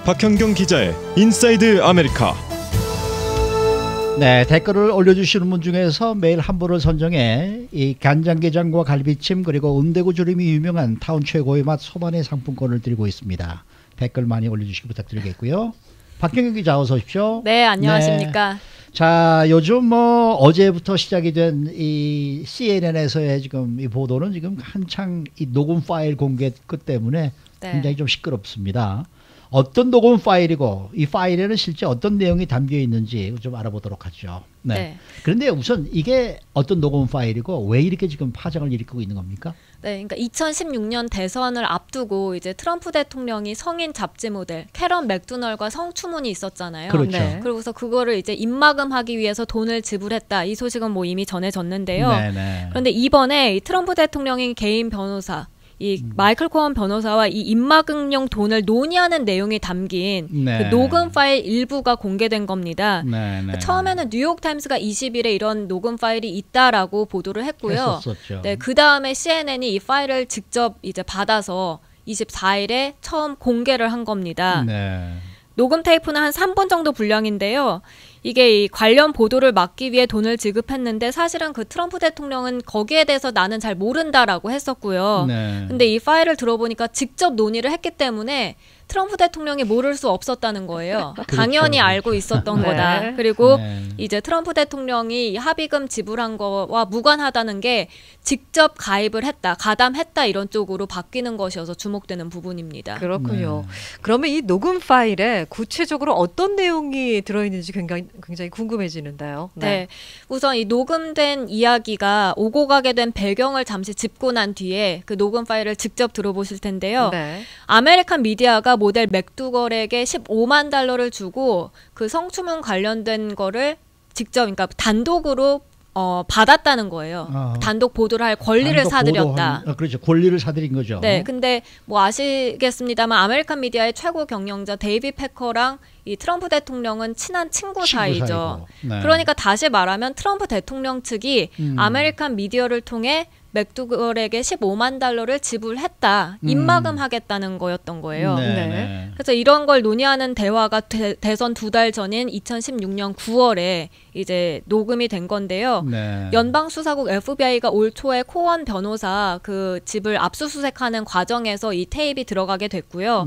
박현경 기자의 인사이드 아메리카. 네, 댓글을 올려주시는 분 중에서 매일 한 분을 선정해 이 간장게장과 갈비찜 그리고 은대구 조림이 유명한 타운 최고의 맛 소반의 상품권을 드리고 있습니다. 댓글 많이 올려주시기 부탁드리겠고요. 박현경 기자 어서 오십시오. 네, 안녕하십니까. 네. 자, 요즘 뭐 어제부터 시작이 된 이 CNN에서의 지금 이 보도는 지금 한창 이 녹음 파일 공개 끝 때문에 굉장히 좀 시끄럽습니다. 어떤 녹음 파일이고 이 파일에는 실제 어떤 내용이 담겨 있는지 좀 알아보도록 하죠. 네. 그런데 우선 이게 어떤 녹음 파일이고 왜 이렇게 지금 파장을 일으키고 있는 겁니까? 네, 그러니까 2016년 대선을 앞두고 이제 트럼프 대통령이 성인 잡지 모델 캐런 맥도널과 성추문이 있었잖아요. 그렇죠. 네. 그러고서 그거를 이제 입막음하기 위해서 돈을 지불했다. 이 소식은 뭐 이미 전해졌는데요. 네네. 그런데 이번에 이 트럼프 대통령의 개인 변호사 이 마이클 코언 변호사와 이 입막음용 돈을 논의하는 내용이 담긴 그 녹음 파일 일부가 공개된 겁니다. 처음에는 뉴욕타임스가 20일에 이런 녹음 파일이 있다라고 보도를 했고요. 네, 그 다음에 CNN이 이 파일을 직접 이제 받아서 24일에 처음 공개를 한 겁니다. 녹음 테이프는 한 3분 정도 분량인데요. 이게 이 관련 보도를 막기 위해 돈을 지급했는데 사실은 그 트럼프 대통령은 거기에 대해서 나는 잘 모른다라고 했었고요. 근데 이 파일을 들어보니까 직접 논의를 했기 때문에 트럼프 대통령이 모를 수 없었다는 거예요. 당연히 알고 있었던 거다. 그리고 이제 트럼프 대통령이 합의금 지불한 거와 무관하다는 게 직접 가입을 했다, 가담했다 이런 쪽으로 바뀌는 것이어서 주목되는 부분입니다. 그렇군요. 그러면 이 녹음 파일에 구체적으로 어떤 내용이 들어있는지 굉장히 궁금해지는데요. 네. 우선 이 녹음된 이야기가 오고 가게 된 배경을 잠시 짚고 난 뒤에 그 녹음 파일을 직접 들어보실 텐데요. 아메리칸 미디어가 모델 맥두걸에게 15만 달러를 주고 그 성추문 관련된 거를 직접 그러니까 단독으로 받았다는 거예요. 단독 보도를 할 권리를 사들였다. 그렇죠. 권리를 사들인 거죠. 네, 근데 뭐 아시겠습니다만 아메리칸 미디어의 최고 경영자 데이비 패커랑 이 트럼프 대통령은 친한 친구 사이죠. 그러니까 다시 말하면 트럼프 대통령 측이 아메리칸 미디어를 통해 맥두걸에게 15만 달러를 지불했다. 입막음하겠다는 거였던 거예요. 그래서 이런 걸 논의하는 대화가 대선 2달 전인 2016년 9월에 이제 녹음이 된 건데요. 연방수사국 FBI가 올 초에 코언 변호사 그 집을 압수수색하는 과정에서 이 테이프가 들어가게 됐고요.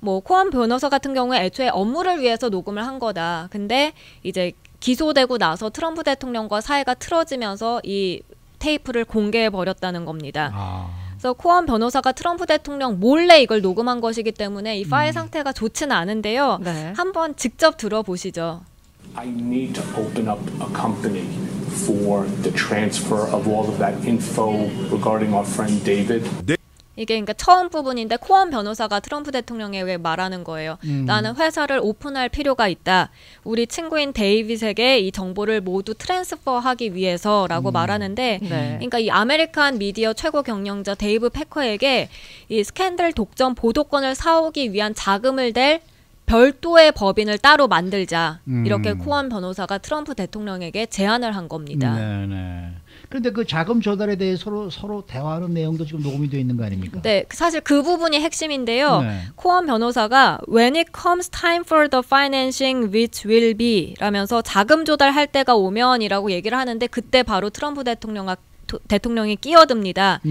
뭐 코언 변호사 같은 경우에 애초에 업무를 위해서 녹음을 한 거다. 근데 이제 기소되고 나서 트럼프 대통령과 사이가 틀어지면서 이 테이프를 공개해 버렸다는 겁니다. 그래서 코언 변호사가 트럼프 대통령 몰래 이걸 녹음한 것이기 때문에 이 파일 상태가 좋지는 않은데요. 한번 직접 들어보시죠. I need to open up a company for the transfer of all of that info regarding our friend David. 이게 그러니까 처음 부분인데 코언 변호사가 트럼프 대통령에게 말하는 거예요. 나는 회사를 오픈할 필요가 있다. 우리 친구인 데이빗에게 이 정보를 모두 트랜스퍼하기 위해서라고 말하는데 그러니까 이 아메리칸 미디어 최고 경영자 데이브 패커에게 이 스캔들 독점 보도권을 사오기 위한 자금을 댈 별도의 법인을 따로 만들자. 이렇게 코언 변호사가 트럼프 대통령에게 제안을 한 겁니다. 그런데 그 자금 조달에 대해 서로 대화하는 내용도 지금 녹음이 되어 있는 거 아닙니까? 네, 사실 그 부분이 핵심인데요. 코언 변호사가 When it comes time for the financing which will be 라면서 자금 조달할 때가 오면이라고 얘기를 하는데 그때 바로 트럼프 대통령이 끼어듭니다.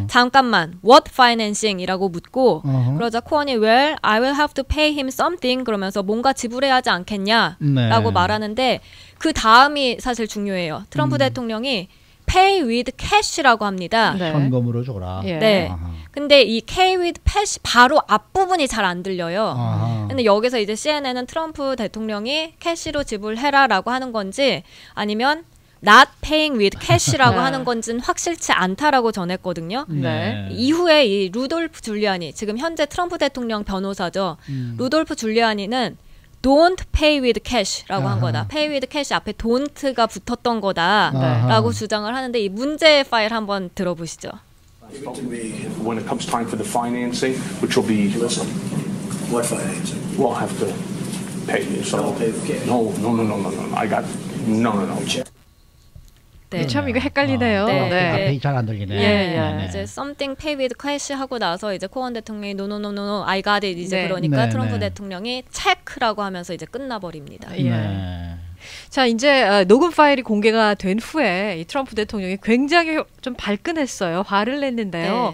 잠깐만, what financing? 이라고 묻고 그러자 코언이 well, I will have to pay him something 그러면서 뭔가 지불해야 하지 않겠냐 라고 말하는데 그 다음이 사실 중요해요. 트럼프 대통령이 pay with cash라고 합니다. 현금으로 줘라. 근데 이 pay with cash 바로 앞부분이 잘 안 들려요. 근데 여기서 이제 CNN은 트럼프 대통령이 캐시로 지불해라라고 하는 건지 아니면 not paying with cash라고 하는 건지는 확실치 않다라고 전했거든요. 이후에 이 루돌프 줄리아니, 지금 현재 트럼프 대통령 변호사죠. 루돌프 줄리아니는 don't pay with cash라고 한 거다. pay with cash 앞에 don't가 붙었던 거다라고 주장을 하는데 이 문제의 파일 한번 들어보시죠. When it comes time for the financing, which will be what financing? We'll have to pay you. So Don't pay the cash. no. I got no. 네. 참 이거 헷갈리네요. 네. 네. 잘 안 들리네요. 예. 이제 something pay with cash 하고 나서 이제 코언 대통령이 no, I got it 이제 네. 그러니까 트럼프 대통령이 체크라고 하면서 이제 끝나버립니다. 자, 이제 녹음 파일이 공개가 된 후에 이 트럼프 대통령이 굉장히 좀 발끈했어요. 화를 냈는데요.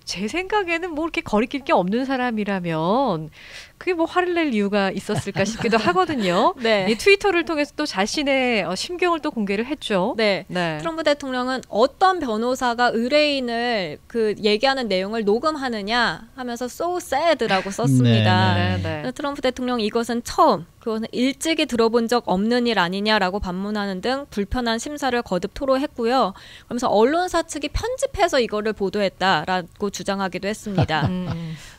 제 생각에는 뭐 이렇게 거리낄 게 없는 사람이라면 그게 뭐 화를 낼 이유가 있었을까 싶기도 하거든요. 이 트위터를 통해서 또 자신의 심경을 또 공개를 했죠. 트럼프 대통령은 어떤 변호사가 의뢰인을 그 얘기하는 내용을 녹음하느냐 하면서 so sad라고 썼습니다. 트럼프 대통령 이것은 처음 그것은 일찍이 들어본 적 없는 일 아니냐라고 반문하는 등 불편한 심사를 거듭 토로했고요. 그러면서 언론사 측이 편집해서 이거를 보도했다라고 주장하기도 했습니다.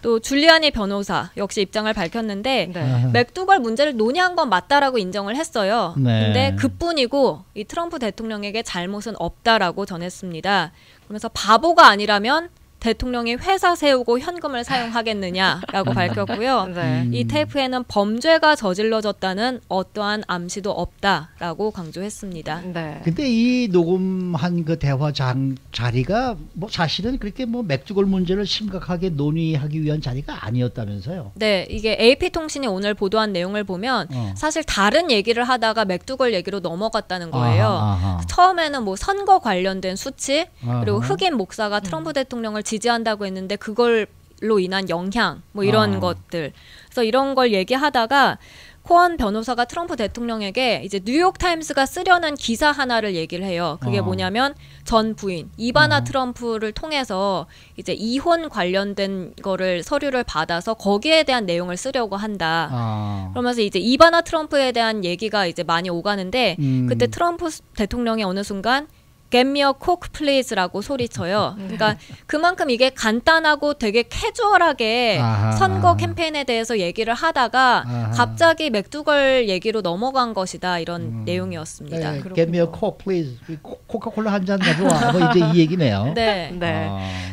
또 줄리아니 변호사 역시 입장을 밝혔는데 맥두걸 문제를 논의한 건 맞다라고 인정을 했어요. 근데 그뿐이고 이 트럼프 대통령에게 잘못은 없다라고 전했습니다. 그러면서 바보가 아니라면 대통령이 회사 세우고 현금을 사용하겠느냐라고 밝혔고요. 이 테이프에는 범죄가 저질러졌다는 어떠한 암시도 없다라고 강조했습니다. 근데 이 녹음한 그 대화 자리가 뭐 사실은 그렇게 뭐 맥두걸 문제를 심각하게 논의하기 위한 자리가 아니었다면서요? 네, 이게 AP통신이 오늘 보도한 내용을 보면 사실 다른 얘기를 하다가 맥두걸 얘기로 넘어갔다는 거예요. 처음에는 뭐 선거 관련된 수치 그리고 흑인 목사가 트럼프 대통령을 지지한다고 했는데 그걸로 인한 영향 뭐 이런 것들 그래서 이런 걸 얘기하다가 코언 변호사가 트럼프 대통령에게 이제 뉴욕타임스가 쓰려는 기사 하나를 얘기를 해요. 그게 뭐냐면 전 부인 이바나 트럼프를 통해서 이제 이혼 관련된 거를 서류를 받아서 거기에 대한 내용을 쓰려고 한다. 그러면서 이제 이바나 트럼프에 대한 얘기가 이제 많이 오가는데 그때 트럼프 대통령이 어느 순간 Get me a coke please라고 소리쳐요. 그러니까 그만큼 이게 간단하고 되게 캐주얼하게 선거 캠페인에 대해서 얘기를 하다가 갑자기 맥두걸 얘기로 넘어간 것이다 이런 내용이었습니다. Get me a coke please. 코카콜라 한 잔 가져와. 뭐 이제 이 얘기네요.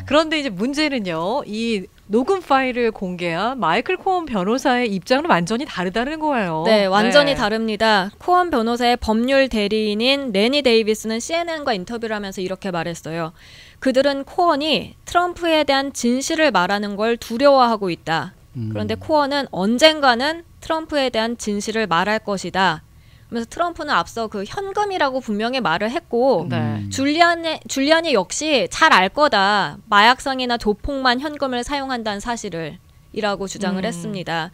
그런데 이제 문제는요. 이 녹음 파일을 공개한 마이클 코언 변호사의 입장은 완전히 다르다는 거예요. 네, 완전히 다릅니다. 코언 변호사의 법률 대리인인 레니 데이비스는 CNN과 인터뷰를 하면서 이렇게 말했어요. 그들은 코언이 트럼프에 대한 진실을 말하는 걸 두려워하고 있다. 그런데 코언은 언젠가는 트럼프에 대한 진실을 말할 것이다. 그래서 트럼프는 앞서 그 현금이라고 분명히 말을 했고 줄리아니 역시 잘 알 거다. 마약상이나 조폭만 현금을 사용한다는 사실을 이라고 주장을 했습니다.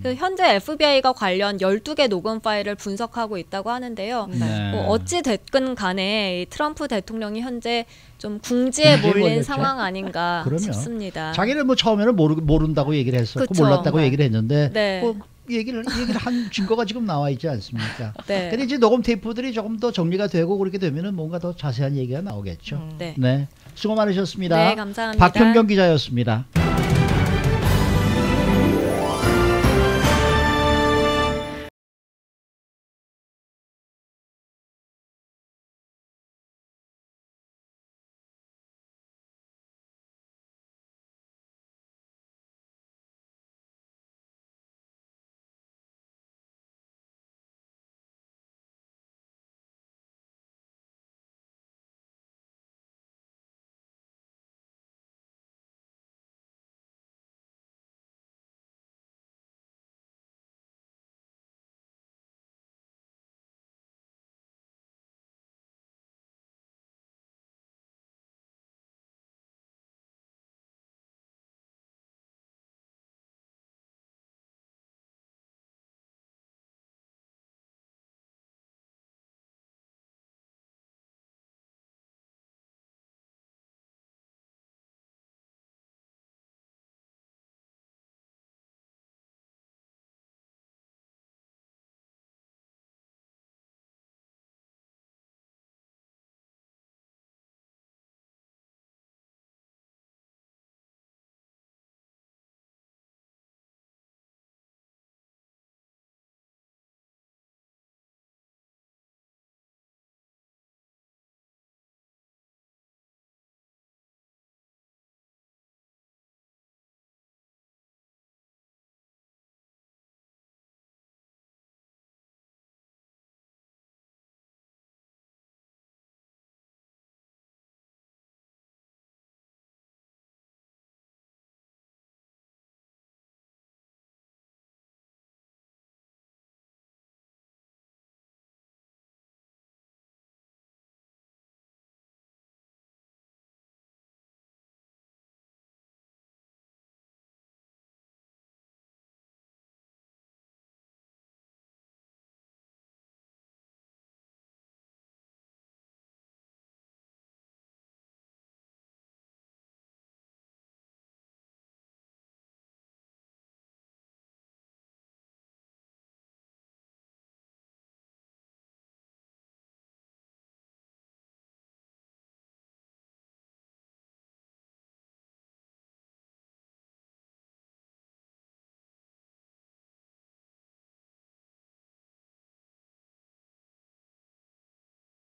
그래서 현재 FBI가 관련 12개 녹음 파일을 분석하고 있다고 하는데요. 뭐 어찌 됐건 간에 이 트럼프 대통령이 현재 좀 궁지에 몰린 상황 아닌가 싶습니다. 자기는 뭐 처음에는 모른다고 얘기를 했었고 몰랐다고 얘기를 했는데 뭐 얘기를 한 증거가 지금 나와 있지 않습니까? 근데 이제 녹음 테이프들이 조금 더 정리가 되고 그렇게 되면은 뭔가 더 자세한 얘기가 나오겠죠. 네. 수고 많으셨습니다. 네, 감사합니다. 박현경 기자였습니다.